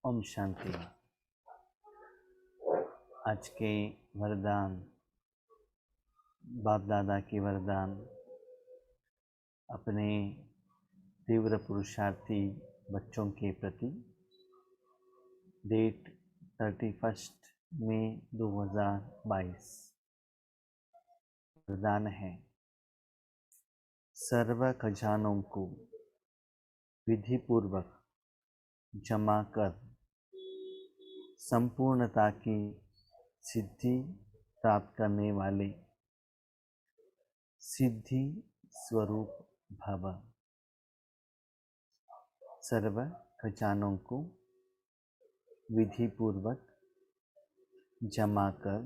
ओम शांति। आज के वरदान, बाप दादा के वरदान अपने तीव्र पुरुषार्थी बच्चों के प्रति। डेट 31 मई 2022। वरदान है, सर्व खजानों को विधिपूर्वक जमा कर संपूर्णता की सिद्धि प्राप्त करने वाले सिद्धि स्वरूप भव। सर्व खजानों को विधि पूर्वक जमा कर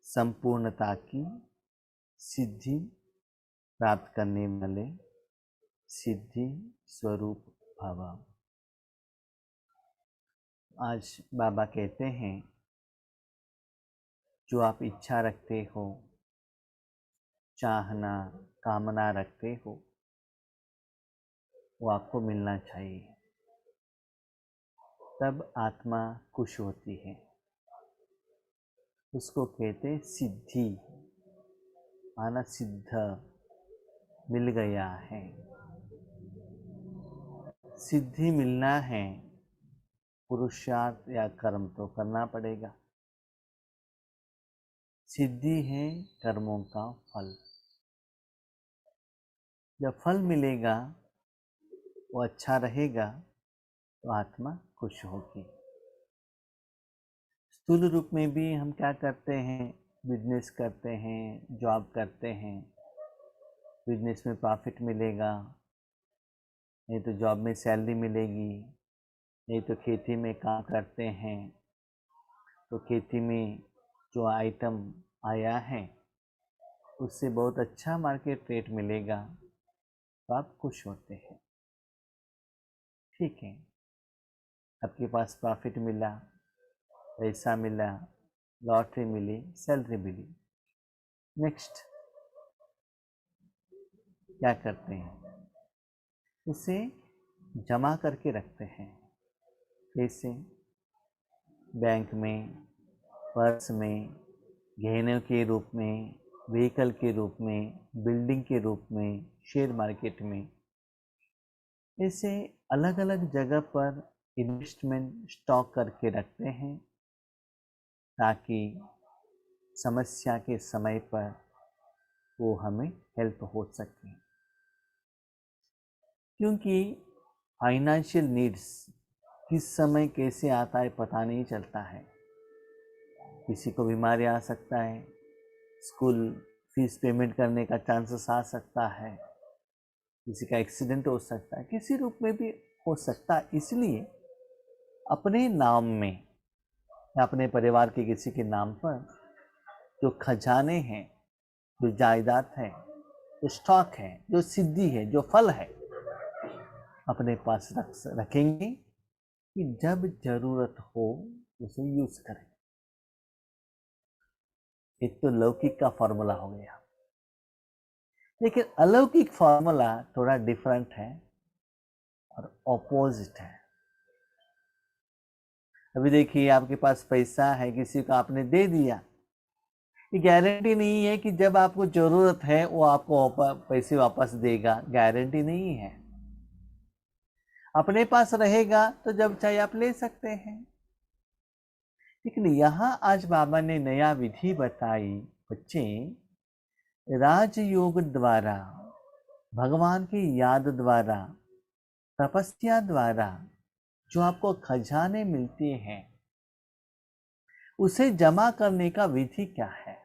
संपूर्णता की सिद्धि प्राप्त करने वाले सिद्धि स्वरूप भव। आज बाबा कहते हैं, जो आप इच्छा रखते हो, चाहना, कामना रखते हो, वो आपको मिलना चाहिए। तब आत्मा खुश होती है। उसको कहते सिद्धि, माना सिद्ध, मिल गया है। सिद्धि मिलना है, पुरुषार्थ या कर्म तो करना पड़ेगा। सिद्धि है कर्मों का फल। जब फल मिलेगा, वो अच्छा रहेगा, तो आत्मा खुश होगी। स्थूल रूप में भी हम क्या करते हैं, बिजनेस करते हैं, जॉब करते हैं। बिजनेस में प्रॉफिट मिलेगा, नहीं तो जॉब में सैलरी मिलेगी, नहीं तो खेती में काम करते हैं तो खेती में जो आइटम आया है उससे बहुत अच्छा मार्केट रेट मिलेगा, तो आप खुश होते हैं। ठीक है, आपके पास प्रॉफिट मिला, पैसा मिला, लॉटरी मिली, सैलरी मिली। नेक्स्ट क्या करते हैं, उसे जमा करके रखते हैं। कैसे? बैंक में, पर्स में, गहनों के रूप में, व्हीकल के रूप में, बिल्डिंग के रूप में, शेयर मार्केट में। ऐसे अलग अलग जगह पर इन्वेस्टमेंट स्टॉक करके रखते हैं, ताकि समस्या के समय पर वो हमें हेल्प हो सके। क्योंकि फाइनेंशियल नीड्स किस समय कैसे आता है पता नहीं चलता है। किसी को बीमारी आ सकता है, स्कूल फीस पेमेंट करने का चांसेस आ सकता है, किसी का एक्सीडेंट हो सकता है, किसी रूप में भी हो सकता है। इसलिए अपने नाम में या अपने परिवार के किसी के नाम पर जो खजाने हैं, जो जायदाद है, जो स्टॉक है, जो सिद्धि है, जो फल है, अपने पास रखेंगे कि जब जरूरत हो उसे यूज करें। एक तो लौकिक का फॉर्मूला हो गया, लेकिन अलौकिक फॉर्मूला थोड़ा डिफरेंट है और ऑपोजिट है। अभी देखिए, आपके पास पैसा है, किसी को आपने दे दिया, ये गारंटी नहीं है कि जब आपको जरूरत है वो आपको पैसे वापस देगा। गारंटी नहीं है। अपने पास रहेगा तो जब चाहे आप ले सकते हैं। लेकिन यहां आज बाबा ने नया विधि बताई। बच्चे, राजयोग द्वारा, भगवान की याद द्वारा, तपस्या द्वारा जो आपको खजाने मिलते हैं, उसे जमा करने का विधि क्या है?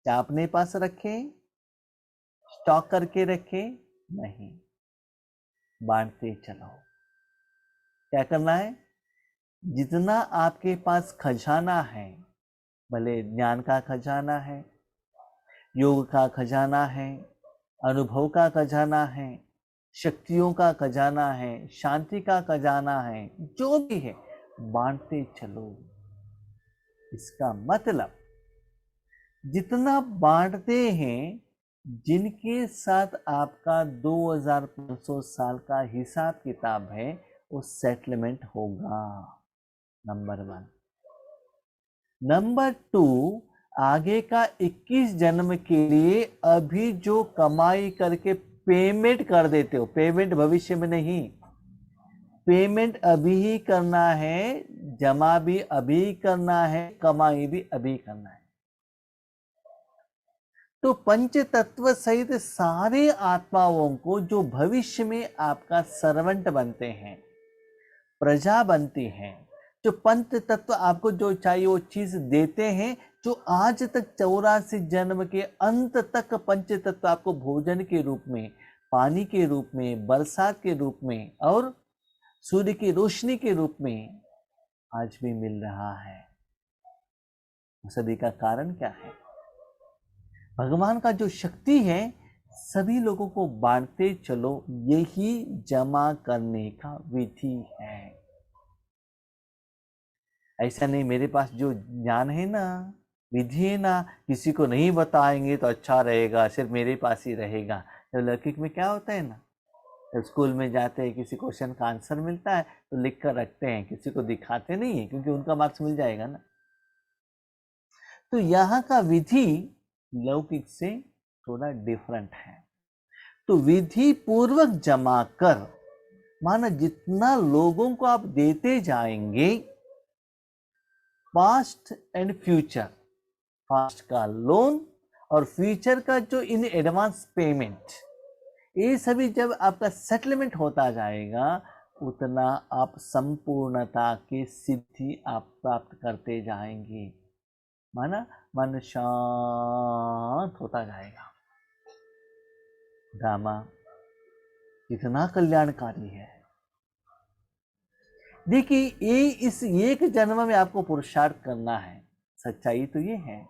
क्या अपने पास रखें, स्टॉक करके रखें? नहीं, बांटते चलो। क्या करना है? जितना आपके पास खजाना है, भले ज्ञान का खजाना है, योग का खजाना है, अनुभव का खजाना है, शक्तियों का खजाना है, शांति का खजाना है, जो भी है बांटते चलो। इसका मतलब जितना बांटते हैं, जिनके साथ आपका 2500 साल का हिसाब किताब है, वो सेटलमेंट होगा, नंबर 1। नंबर 2, आगे का 21 जन्म के लिए अभी जो कमाई करके पेमेंट कर देते हो, पेमेंट भविष्य में नहीं, पेमेंट अभी ही करना है, जमा भी अभी करना है, कमाई भी अभी करना है। तो पंच तत्व सहित सारे आत्माओं को जो भविष्य में आपका सर्वेंट बनते हैं, प्रजा बनती हैं, जो पंच तत्व आपको जो चाहिए वो चीज देते हैं, जो आज तक 84 जन्म के अंत तक पंच तत्व आपको भोजन के रूप में, पानी के रूप में, बरसात के रूप में और सूर्य की रोशनी के रूप में आज भी मिल रहा है। सभी का कारण क्या है? भगवान का जो शक्ति है, सभी लोगों को बांटते चलो, यही जमा करने का विधि है। ऐसा नहीं मेरे पास जो ज्ञान है ना, विधि है ना, किसी को नहीं बताएंगे तो अच्छा रहेगा, सिर्फ मेरे पास ही रहेगा। तो लौकिक में क्या होता है ना, जब स्कूल में जाते हैं, किसी क्वेश्चन का आंसर मिलता है तो लिख कर रखते हैं, किसी को दिखाते नहीं है, क्योंकि उनका मार्क्स मिल जाएगा ना। तो यहाँ का विधि लौकिक से थोड़ा डिफरेंट है। तो विधि पूर्वक जमा कर, माना जितना लोगों को आप देते जाएंगे, पास्ट एंड फ्यूचर, पास्ट का लोन और फ्यूचर का जो इन एडवांस पेमेंट, ये सभी जब आपका सेटलमेंट होता जाएगा, उतना आप संपूर्णता की सिद्धि आप प्राप्त करते जाएंगे। माना मन शांत होता जाएगा। ड्रामा कितना कल्याणकारी है। देखिए, ये इस एक जन्म में आपको पुरुषार्थ करना है। सच्चाई तो ये है,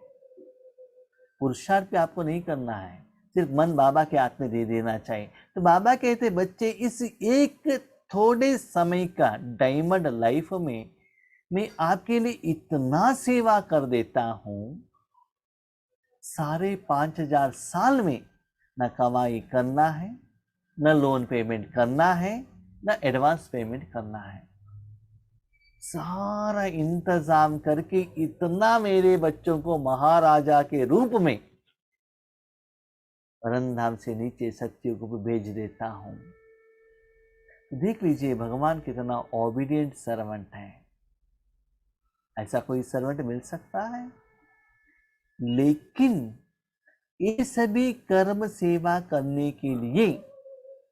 पुरुषार्थ पे आपको नहीं करना है, सिर्फ मन बाबा के हाथ में दे देना चाहिए। तो बाबा कहते बच्चे, इस एक थोड़े समय का डायमंड लाइफ में मैं आपके लिए इतना सेवा कर देता हूं, 5,500 साल में न कमाई करना है, न लोन पेमेंट करना है, न एडवांस पेमेंट करना है, सारा इंतजाम करके इतना मेरे बच्चों को महाराजा के रूप में परमधाम से नीचे सत्युग को भेज देता हूं। देख लीजिए भगवान कितना ओबीडियंट सर्वेंट है। ऐसा कोई सर्वेंट मिल सकता है? लेकिन ये सभी कर्म सेवा करने के लिए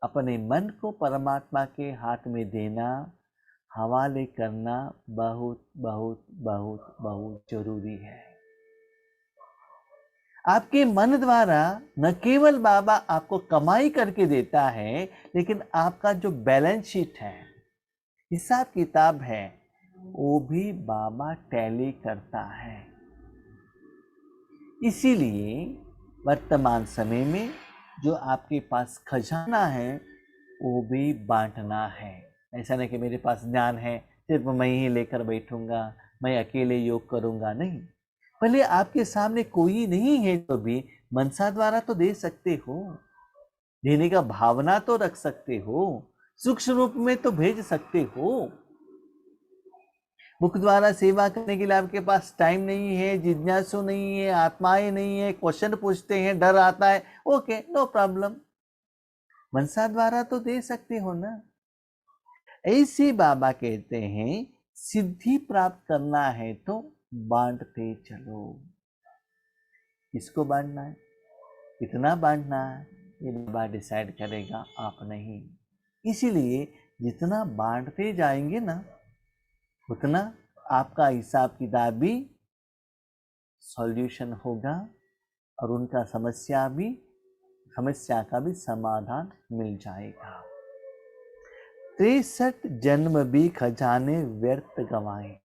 अपने मन को परमात्मा के हाथ में देना, हवाले करना बहुत बहुत बहुत बहुत जरूरी है। आपके मन द्वारा न केवल बाबा आपको कमाई करके देता है, लेकिन आपका जो बैलेंस शीट है, हिसाब किताब है, वो भी बाबा टैली करता है। इसीलिए वर्तमान समय में जो आपके पास खजाना है, वो भी बांटना है। ऐसा नहीं कि मेरे पास ज्ञान है, सिर्फ मैं ही लेकर बैठूंगा, मैं अकेले योग करूंगा, नहीं। भले आपके सामने कोई नहीं है तो भी मनसा द्वारा तो दे सकते हो, देने का भावना तो रख सकते हो, सूक्ष्म रूप में तो भेज सकते हो। मुख द्वारा सेवा करने के लिए आपके पास टाइम नहीं है, जिज्ञासु नहीं है, आत्माएं नहीं है, क्वेश्चन पूछते हैं, डर आता है, ओके, नो प्रॉब्लम, मनसा द्वारा तो दे सकते हो ना। ऐसे बाबा कहते हैं, सिद्धि प्राप्त करना है तो बांटते चलो। किसको बांटना है, कितना बांटना है, ये बाबा डिसाइड करेगा, आप नहीं। इसीलिए जितना बांटते जाएंगे ना, उतना आपका हिसाब किताब भी सॉल्यूशन होगा और उनका समस्या का भी समाधान मिल जाएगा। 63 जन्म भी खजाने व्यर्थ गंवाए।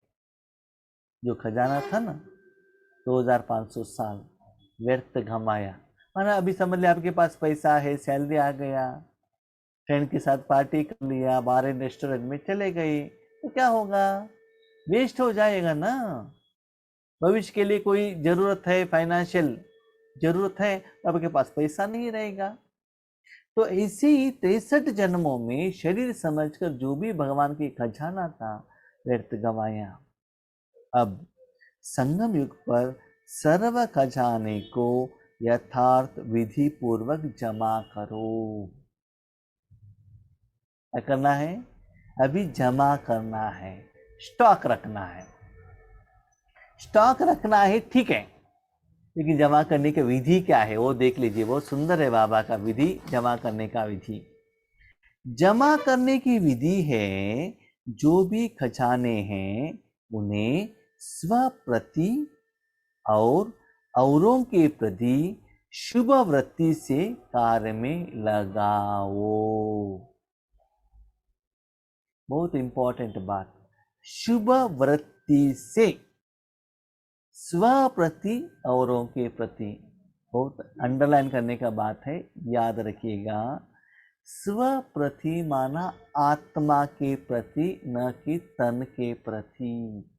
जो खजाना था ना, 2500 साल व्यर्थ गंवाया। माना अभी समझ लिया आपके पास पैसा है, सैलरी आ गया, फ्रेंड के साथ पार्टी कर लिया, बाहर रेस्टोरेंट में चले गए, तो क्या होगा, वेस्ट हो जाएगा ना। भविष्य के लिए कोई जरूरत है, फाइनेंशियल जरूरत है, तो आपके पास पैसा नहीं रहेगा। तो ऐसे ही 63 जन्मों में शरीर समझकर जो भी भगवान की खजाना था व्यर्थ गवाया। अब संगम युग पर सर्व खजाने को यथार्थ विधि पूर्वक जमा करो। क्या करना है? अभी जमा करना है, स्टॉक रखना है। स्टॉक रखना है, ठीक है, लेकिन जमा करने की विधि क्या है वो देख लीजिए। बहुत सुंदर है बाबा का विधि, जमा करने का विधि। जमा करने की विधि है, जो भी खजाने हैं उन्हें स्वप्रति और औरों के प्रति शुभ वृत्ति से कार्य में लगाओ। बहुत इंपॉर्टेंट बात, शुभ वृत्ति से, स्वप्रति औरों के प्रति। बहुत अंडरलाइन करने का बात है, याद रखिएगा। स्वप्रति माना आत्मा के प्रति, न कि तन के प्रति।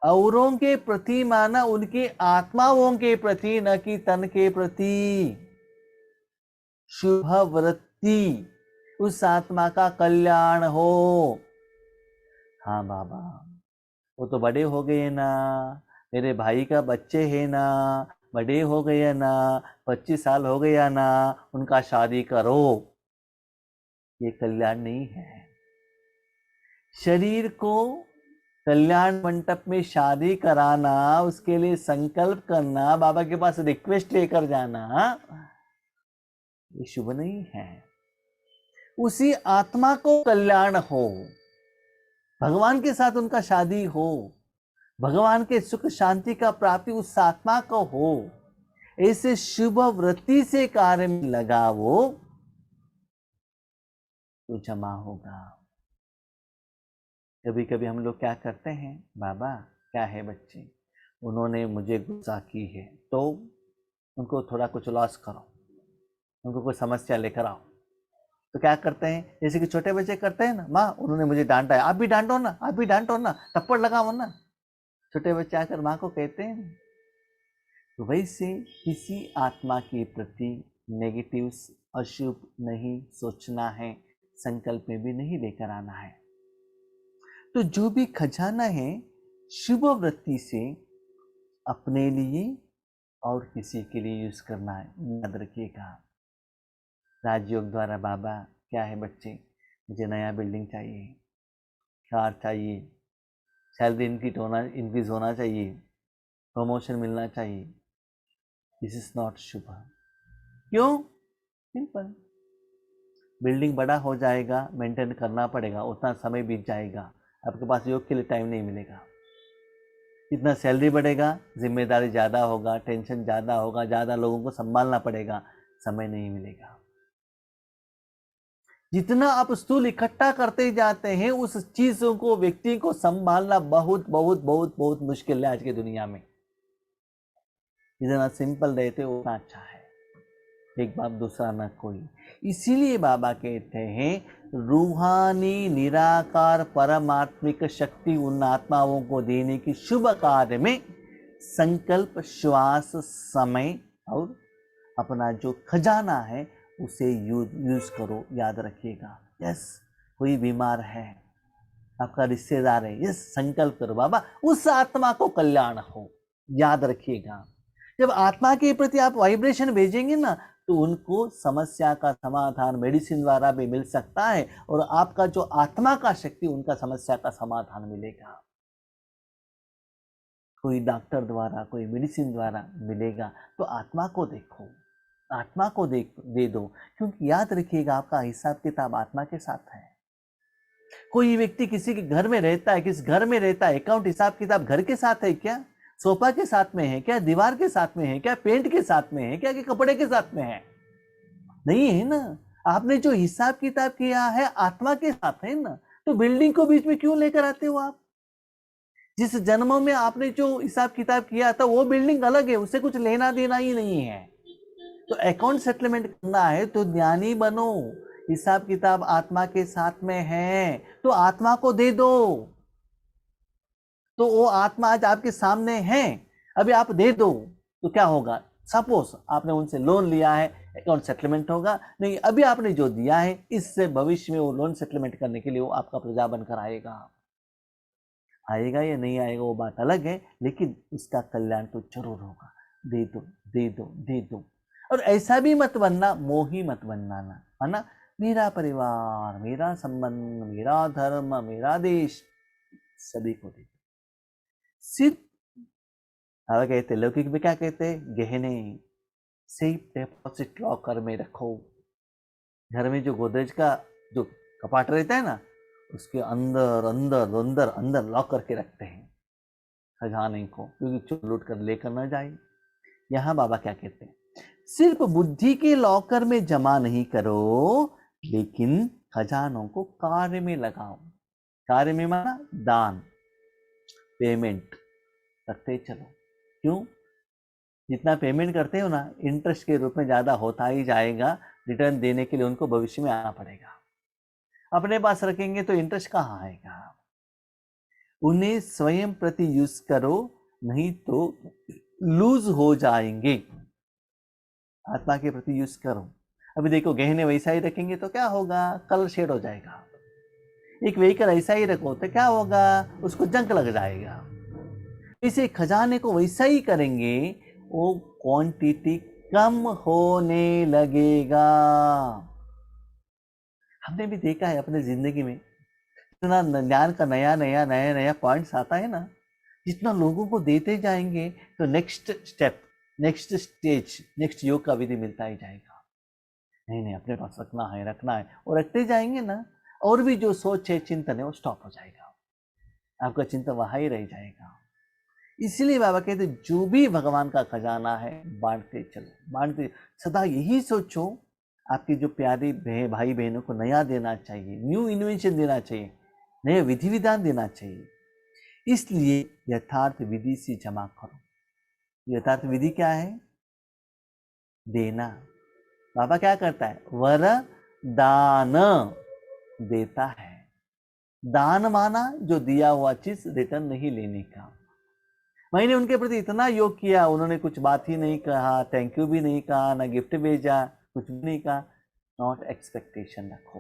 औरों के प्रति माना उनके आत्माओं के प्रति, न कि तन के प्रति। शुभ वृत्ति, उस आत्मा का कल्याण हो। हाँ बाबा, वो तो बड़े हो गए ना, मेरे भाई का बच्चे है ना, बड़े हो गए ना, 25 साल हो गया ना, उनका शादी करो। ये कल्याण नहीं है। शरीर को कल्याण मंडप में शादी कराना, उसके लिए संकल्प करना, बाबा के पास रिक्वेस्ट लेकर जाना, ये शुभ नहीं है। उसी आत्मा को कल्याण हो, भगवान के साथ उनका शादी हो, भगवान के सुख शांति का प्राप्ति उस आत्मा को हो, ऐसे शुभ वृत्ति से कार्य में लगाओ तो जमा होगा। कभी कभी हम लोग क्या करते हैं, बाबा क्या है बच्चे, उन्होंने मुझे गुस्सा की है तो उनको थोड़ा कुछ लॉस करो, उनको कोई समस्या लेकर आओ। तो क्या करते हैं, जैसे कि छोटे बच्चे करते हैं ना, माँ उन्होंने मुझे डांटा है, आप भी डांटो ना, आप भी डांटो ना, थप्पड़ लगाओ ना। छोटे बच्चे आकर माँ को कहते हैं। तो वैसे किसी आत्मा के प्रति नेगेटिव, अशुभ नहीं सोचना है, संकल्प में भी नहीं लेकर आना है। तो जो भी खजाना है शुभ वृत्ति से अपने लिए और किसी के लिए यूज करना है, याद रखिएगा। राजयोग द्वारा बाबा क्या है बच्चे, मुझे नया बिल्डिंग चाहिए, कार चाहिए, सैलरी इंक्रीज होना चाहिए, प्रमोशन मिलना चाहिए। दिस इज नॉट शुभ। क्यों? सिंपल, बिल्डिंग बड़ा हो जाएगा, मेंटेन करना पड़ेगा, उतना समय बीत जाएगा, आपके पास योग के लिए टाइम नहीं मिलेगा। इतना सैलरी बढ़ेगा, जिम्मेदारी ज़्यादा होगा, टेंशन ज़्यादा होगा, ज़्यादा लोगों को संभालना पड़ेगा, समय नहीं मिलेगा। जितना आप स्थूल इकट्ठा करते जाते हैं, उस चीज़ों को, व्यक्ति को संभालना बहुत बहुत बहुत बहुत मुश्किल है आज की दुनिया में। जितना सिंपल रहते उतना अच्छा है। एक बाप दूसरा न कोई। इसीलिए बाबा कहते हैं रूहानी निराकार परमात्मिक शक्ति उन आत्माओं को देने की शुभ कार्य में संकल्प, श्वास, समय और अपना जो खजाना है उसे यूज करो। याद रखिएगा। यस, कोई बीमार है, आपका रिश्तेदार है, यस, संकल्प करो बाबा उस आत्मा को कल्याण हो। याद रखिएगा, जब आत्मा के प्रति आप वाइब्रेशन भेजेंगे ना, तो उनको समस्या का समाधान मेडिसिन द्वारा भी मिल सकता है, और आपका जो आत्मा का शक्ति, उनका समस्या का समाधान मिलेगा। कोई डॉक्टर द्वारा, कोई मेडिसिन द्वारा मिलेगा, तो आत्मा को देखो, आत्मा को दे दो, क्योंकि याद रखिएगा आपका हिसाब किताब आत्मा के साथ है। कोई व्यक्ति किसी के घर में रहता है, किस घर में रहता है, अकाउंट हिसाब किताब घर के साथ है क्या? सोफा के साथ में है क्या? दीवार के साथ में है क्या? पेंट के साथ में है क्या? कि कपड़े के साथ में है? नहीं है ना। आपने जो हिसाब किताब किया है आत्मा के साथ है ना, तो बिल्डिंग को बीच में क्यों लेकर आते हो आप? जिस जन्मों में आपने जो हिसाब किताब किया था वो बिल्डिंग अलग है, उससे कुछ लेना देना ही नहीं है। तो अकाउंट सेटलमेंट करना है तो ज्ञानी बनो। हिसाब किताब आत्मा के साथ में है तो आत्मा को दे दो। तो वो आत्मा आज आपके सामने है, अभी आप दे दो तो क्या होगा? सपोज आपने उनसे लोन लिया है, अकाउंट सेटलमेंट होगा नहीं, अभी आपने जो दिया है इससे भविष्य में वो लोन सेटलमेंट करने के लिए वो आपका प्रजा बनकर आएगा। आएगा या नहीं आएगा वो बात अलग है, लेकिन उसका कल्याण तो जरूर होगा। दे दो दे दो दे दो। और ऐसा भी मत बनना, मोही मत बनना ना, है ना। मेरा परिवार, मेरा संबंध, मेरा धर्म, मेरा देश, सभी को दे दो। सिर्फ अब कहते लौकिक में क्या कहते हैं, गहने सेफ डिपॉजिट लॉकर में रखो। घर में जो गोदरेज का जो कपाट रहता है ना, उसके अंदर अंदर अंदर अंदर लॉक करके रखते हैं खजाने को, क्योंकि चोर लूट कर लेकर ना जाए। यहाँ बाबा क्या कहते हैं, सिर्फ बुद्धि के लॉकर में जमा नहीं करो, लेकिन खजानों को कार्य में लगाओ। कार्य में माना दान, पेमेंट करते चलो। क्यों? जितना पेमेंट करते हो ना, इंटरेस्ट के रूप में ज्यादा होता ही जाएगा। रिटर्न देने के लिए उनको भविष्य में आना पड़ेगा। अपने पास रखेंगे तो इंटरेस्ट कहाँ आएगा। उन्हें स्वयं प्रति यूज करो, नहीं तो लूज हो जाएंगे। आत्मा के प्रति यूज करो। अभी देखो, गहने वैसा ही रखेंगे तो क्या होगा, कलर शेड हो जाएगा। एक व्हीकल ऐसा ही रखो तो क्या होगा, उसको जंग लग जाएगा। इसे खजाने को वैसा ही करेंगे, वो क्वांटिटी कम होने लगेगा। हमने भी देखा है अपने जिंदगी में, इतना ज्ञान का नया नया नया नया पॉइंट्स आता है ना, जितना लोगों को देते जाएंगे तो next step, next stage, next योग का विधि मिलता ही जाएगा। नहीं नहीं, अपने पास रखना है रखना है, और रखते जाएंगे ना, और भी जो सोच है, चिंतन है, वो स्टॉप हो जाएगा। आपका चिंतन वहां ही रह जाएगा। इसलिए बाबा कहते जो भी भगवान का खजाना है बांटते चलो, बांटते। सदा यही सोचो, आपके जो प्यारे भाई बहनों को नया देना चाहिए, न्यू इन्वेंशन देना चाहिए, नए विधि विधान देना चाहिए। इसलिए यथार्थ विधि से जमा करो। यथार्थ विधि क्या है? देना। बाबा क्या करता है? वर दान देता है। दान माना जो दिया हुआ चीज रिटर्न नहीं लेने का। मैंने उनके प्रति इतना योग किया, उन्होंने कुछ बात ही नहीं कहा, थैंक यू भी नहीं कहा, ना गिफ्ट भेजा, कुछ भी नहीं कहा। नॉट एक्सपेक्टेशन रखो,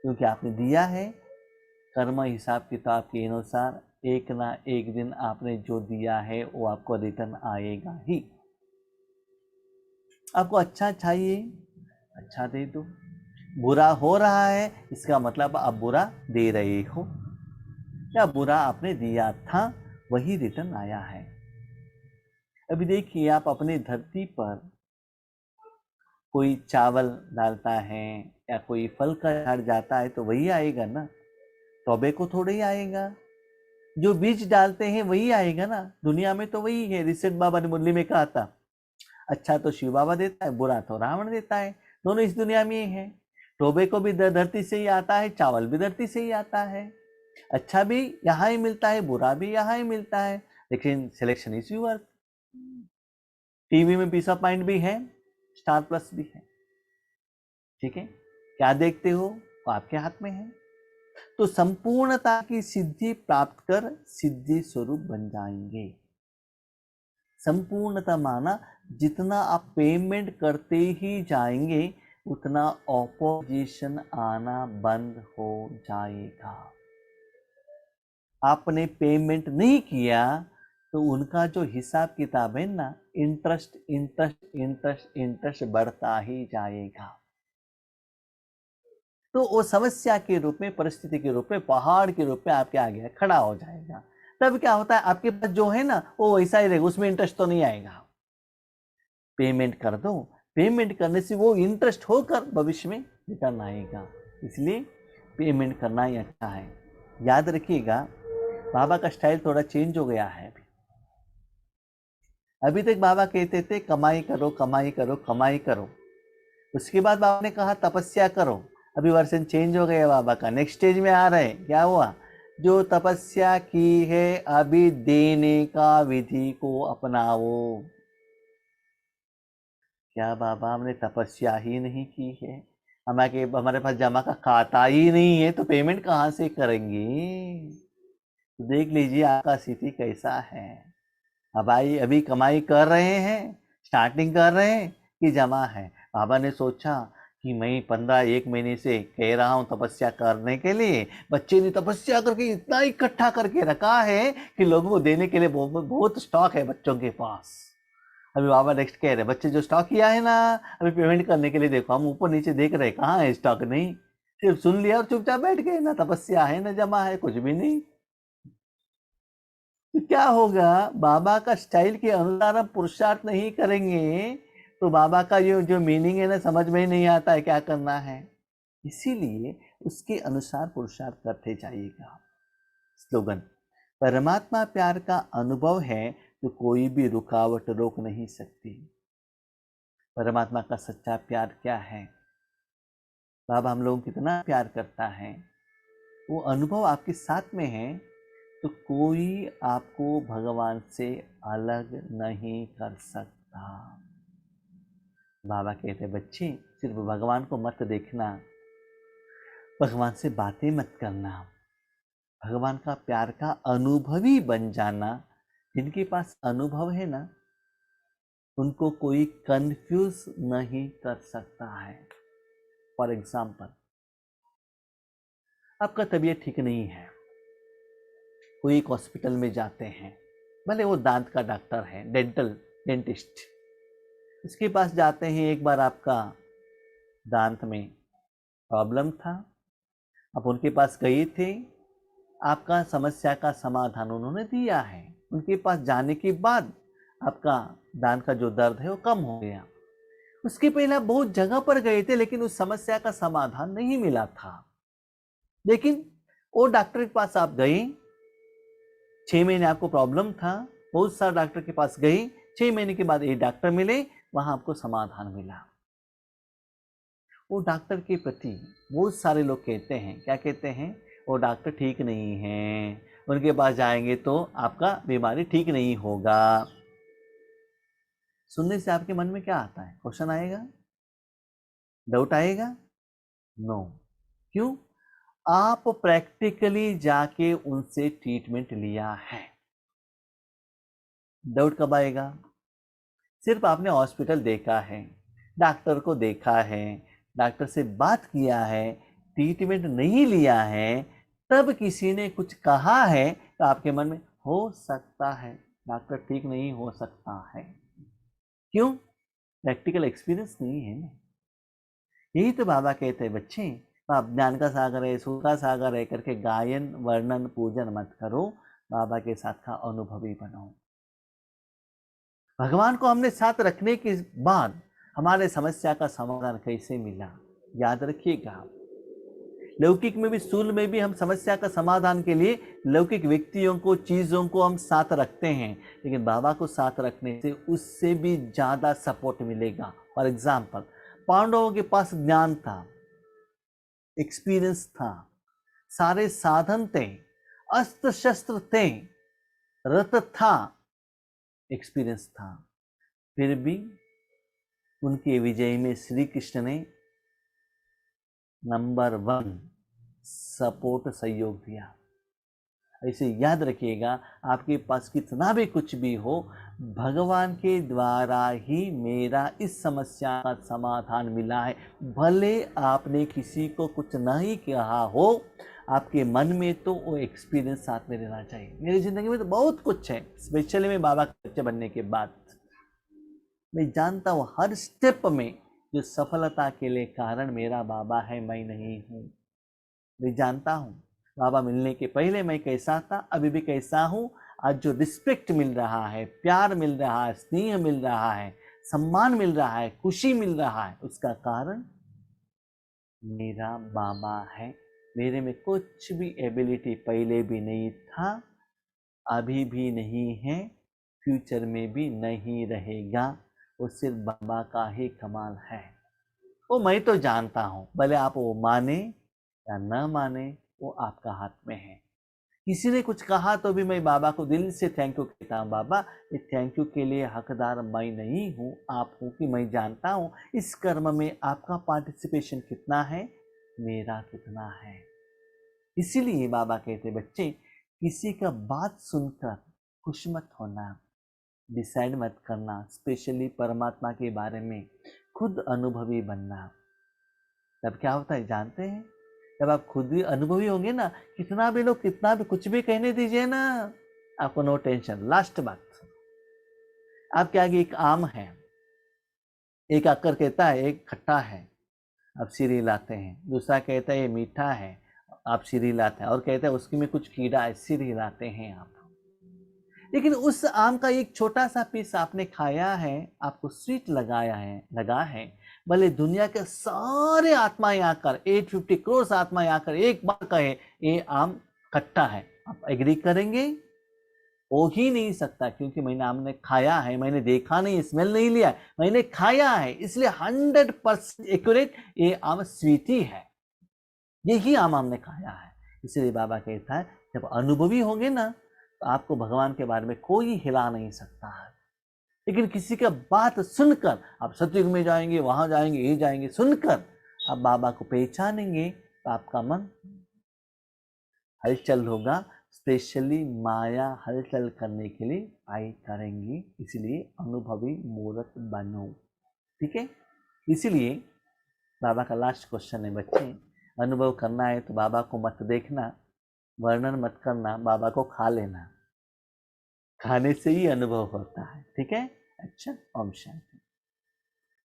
क्योंकि आपने दिया है। कर्म हिसाब किताब के अनुसार एक ना एक दिन आपने जो दिया है वो आपको रिटर्न आएगा ही। आपको अच्छा चाहिए, अच्छा दे दो। बुरा हो रहा है, इसका मतलब आप बुरा दे रहे हो, या बुरा आपने दिया था वही रिटर्न आया है। अभी देखिए, आप अपने धरती पर कोई चावल डालता है या कोई फल का झाड़ जाता है तो वही आएगा ना, तौबे को थोड़े ही आएगा। जो बीज डालते हैं वही आएगा ना। दुनिया में तो वही है। रिसेट बाबा ने मुरली में कहा था, अच्छा तो शिव बाबा देता है, बुरा तो रावण देता है। दोनों इस दुनिया में ही है। टोबे को भी धरती से ही आता है, चावल भी धरती से ही आता है। अच्छा भी यहाँ ही मिलता है, बुरा भी यहाँ ही मिलता है, लेकिन सिलेक्शन इज यूअर। टीवी में पीस ऑफ माइंड भी है, स्टार प्लस भी है। ठीक है, क्या देखते हो वो आपके हाथ में है। तो संपूर्णता की सिद्धि प्राप्त कर सिद्धि स्वरूप बन जाएंगे। संपूर्णता माना जितना आप पेमेंट करते ही जाएंगे उतना ऑपोजिशन आना बंद हो जाएगा। आपने पेमेंट नहीं किया तो उनका जो हिसाब किताब है ना, इंटरेस्ट इंटरेस्ट इंटरेस्ट इंटरेस्ट बढ़ता ही जाएगा। तो वो समस्या के रूप में, परिस्थिति के रूप में, पहाड़ के रूप में आपके आगे खड़ा हो जाएगा। तब क्या होता है, आपके पास जो है ना वो वैसा ही रहेगा, उसमें इंटरेस्ट तो नहीं आएगा। पेमेंट कर दो, पेमेंट करने से वो इंटरेस्ट होकर भविष्य में रिटर्न आएगा। इसलिए पेमेंट करना ही अच्छा है। याद रखिएगा, बाबा का स्टाइल थोड़ा चेंज हो गया है। अभी तक बाबा कहते थे कमाई करो कमाई करो कमाई करो, उसके बाद बाबा ने कहा तपस्या करो। अभी वर्जन चेंज हो गया बाबा का, नेक्स्ट स्टेज में आ रहे हैं। क्या हुआ? जो तपस्या की है अभी देने का विधि को अपनाओ। क्या बाबा हमने तपस्या ही नहीं की है, हमारे पास जमा का खाता ही नहीं है, तो पेमेंट कहाँ से करेंगे? देख लीजिए आपका स्थिति कैसा है। अब अभी कमाई कर रहे हैं स्टार्टिंग कर रहे हैं कि जमा है। बाबा ने सोचा कि मैं 1 महीने से कह रहा हूँ तपस्या करने के लिए, बच्चे ने तपस्या करके इतना इकट्ठा करके रखा है कि लोगों को देने के लिए बहुत स्टॉक है बच्चों के पास। अभी बाबा नेक्स्ट कह रहे बच्चे जो स्टॉक किया है ना, अभी पेमेंट करने के लिए देखो। हम ऊपर नीचे देख रहे कहाँ है स्टॉक, नहीं, सिर्फ सुन लिया और चुपचाप बैठ गए, ना तपस्या है ना जमा है, कुछ भी नहीं। तो क्या होगा, बाबा का स्टाइल के अनुसार हम पुरुषार्थ नहीं करेंगे तो बाबा का ये जो मीनिंग है ना, समझ में ही नहीं आता है क्या करना है। इसीलिए उसके अनुसार पुरुषार्थ करते जाइएगा। स्लोगन, परमात्मा प्यार का अनुभव है तो कोई भी रुकावट रोक नहीं सकती। परमात्मा का सच्चा प्यार क्या है, बाबा हम लोगों को कितना प्यार करता है, वो अनुभव आपके साथ में है तो कोई आपको भगवान से अलग नहीं कर सकता। बाबा कहते बच्चे सिर्फ भगवान को मत देखना, भगवान से बातें मत करना, भगवान का प्यार का अनुभवी बन जाना। जिनके पास अनुभव है ना, उनको कोई कंफ्यूज नहीं कर सकता है। फॉर एग्जाम्पल, आपका तबीयत ठीक नहीं है, कोई एक हॉस्पिटल में जाते हैं, भले वो दांत का डॉक्टर है, डेंटिस्ट, इसके पास जाते हैं। एक बार आपका दांत में प्रॉब्लम था, आप उनके पास गए थे, आपका समस्या का समाधान उन्होंने दिया है। उनके पास जाने के बाद आपका दांत का जो दर्द है वो कम हो गया। उसके पहले आप बहुत जगह पर गए थे लेकिन उस समस्या का समाधान नहीं मिला था। लेकिन वो डॉक्टर के पास आप गए, 6 महीने आपको प्रॉब्लम था, बहुत सारे डॉक्टर के पास गए, 6 महीने के बाद एक डॉक्टर मिले, वहां आपको समाधान मिला। वो डॉक्टर के प्रति बहुत सारे लोग कहते हैं, क्या कहते हैं, वो डॉक्टर ठीक नहीं है, उनके पास जाएंगे तो आपका बीमारी ठीक नहीं होगा। सुनने से आपके मन में क्या आता है, क्वेश्चन आएगा, डाउट आएगा? नो। क्यों? आप प्रैक्टिकली जाके उनसे ट्रीटमेंट लिया है। डाउट कब आएगा? सिर्फ आपने हॉस्पिटल देखा है, डॉक्टर को देखा है, डॉक्टर से बात किया है, ट्रीटमेंट नहीं लिया है, तब किसी ने कुछ कहा है तो आपके मन में हो सकता है डॉक्टर ठीक नहीं हो सकता है। क्यों? प्रैक्टिकल एक्सपीरियंस नहीं है ना। यही तो बाबा कहते हैं बच्चे, आप ज्ञान का सागर है, सुख का सागर है करके गायन वर्णन पूजन मत करो, बाबा के साथ का अनुभवी बनो। भगवान को हमने साथ रखने के बाद हमारे समस्या का समाधान कैसे मिला, याद रखिएगा। लौकिक में भी, स्थूल में भी हम समस्या का समाधान के लिए लौकिक व्यक्तियों को, चीजों को हम साथ रखते हैं, लेकिन बाबा को साथ रखने से उससे भी ज्यादा सपोर्ट मिलेगा। फॉर एग्जाम्पल, पांडवों के पास ज्ञान था, एक्सपीरियंस था, सारे साधन थे, अस्त्र शस्त्र थे, रथ था, एक्सपीरियंस था, फिर भी उनके विजय में श्री कृष्ण ने नंबर 1 सपोर्ट, सहयोग दिया। ऐसे याद रखिएगा, आपके पास कितना भी कुछ भी हो, भगवान के द्वारा ही मेरा इस समस्या का समाधान मिला है। भले आपने किसी को कुछ नहीं कहा हो, आपके मन में तो वो एक्सपीरियंस साथ में रहना चाहिए। मेरी ज़िंदगी में तो बहुत कुछ है, स्पेशली मैं बाबा के बच्चे बनने के बाद मैं जानता हूँ हर स्टेप में जो सफलता के लिए कारण मेरा बाबा है, मैं नहीं हूँ। मैं जानता हूँ बाबा मिलने के पहले मैं कैसा था, अभी भी कैसा हूँ। आज जो रिस्पेक्ट मिल रहा है, प्यार मिल रहा है, स्नेह मिल रहा है, सम्मान मिल रहा है, खुशी मिल रहा है, उसका कारण मेरा बाबा है। मेरे में कुछ भी एबिलिटी पहले भी नहीं था, अभी भी नहीं है, फ्यूचर में भी नहीं रहेगा। वो सिर्फ बाबा का ही कमाल है। वो मैं तो जानता हूँ, भले आप वो माने या न माने, वो आपका हाथ में है। किसी ने कुछ कहा तो भी मैं बाबा को दिल से थैंक यू कहता हूँ। बाबा, ये थैंक यू के लिए हकदार मैं नहीं हूँ, आप हो, कि मैं जानता हूँ इस कर्म में आपका पार्टिसिपेशन कितना है, मेरा कितना है। इसीलिए बाबा कहते बच्चे, किसी का बात सुनकर खुश मत होना, डिसाइड मत करना, स्पेशली परमात्मा के बारे में खुद अनुभवी बनना। तब क्या होता है जानते हैं? जब आप खुद ही अनुभवी होंगे ना, कितना भी लोग कितना भी कुछ भी कहने दीजिए ना, आपको नो टेंशन। लास्ट बात, आपके आगे एक आम है, एक आकर कहता है एक खट्टा है, आप सीरी लाते हैं। दूसरा कहता है ये मीठा है, आप सीरी लाते हैं। और कहते हैं उसकी में कुछ कीड़ा है, सीरी लाते हैं आप। लेकिन उस आम का एक छोटा सा पीस आपने खाया है, आपको स्वीट लगा है। भले दुनिया के सारे आत्माएं आकर, 850 करोड़ आत्माएं आकर एक बार कहे ये आम खट्टा है, आप एग्री करेंगे? हो ही नहीं सकता, क्योंकि मैंने आमने खाया है, मैंने देखा नहीं, स्मेल नहीं लिया, मैंने खाया है, इसलिए 100% एक्यूरेट ये आम स्वीट ही है, यही आम हमने खाया है। इसलिए बाबा कहता है जब अनुभवी होंगे ना, तो आपको भगवान के बारे में कोई हिला नहीं सकता है। लेकिन किसी का बात सुनकर आप सतयुग में जाएंगे, वहां जाएंगे, ये जाएंगे, सुनकर आप बाबा को पहचानेंगे तो आपका मन हलचल होगा। स्पेशली माया हलचल करने के लिए आई करेंगी, इसलिए अनुभवी मूर्त बनो। ठीक है, इसीलिए बाबा का लास्ट क्वेश्चन है बच्चे, अनुभव करना है तो बाबा को मत देखना, वर्णन मत करना, बाबा को खा लेना, खाने से ही अनुभव होता है। ठीक है, अच्छा, ओम शांति।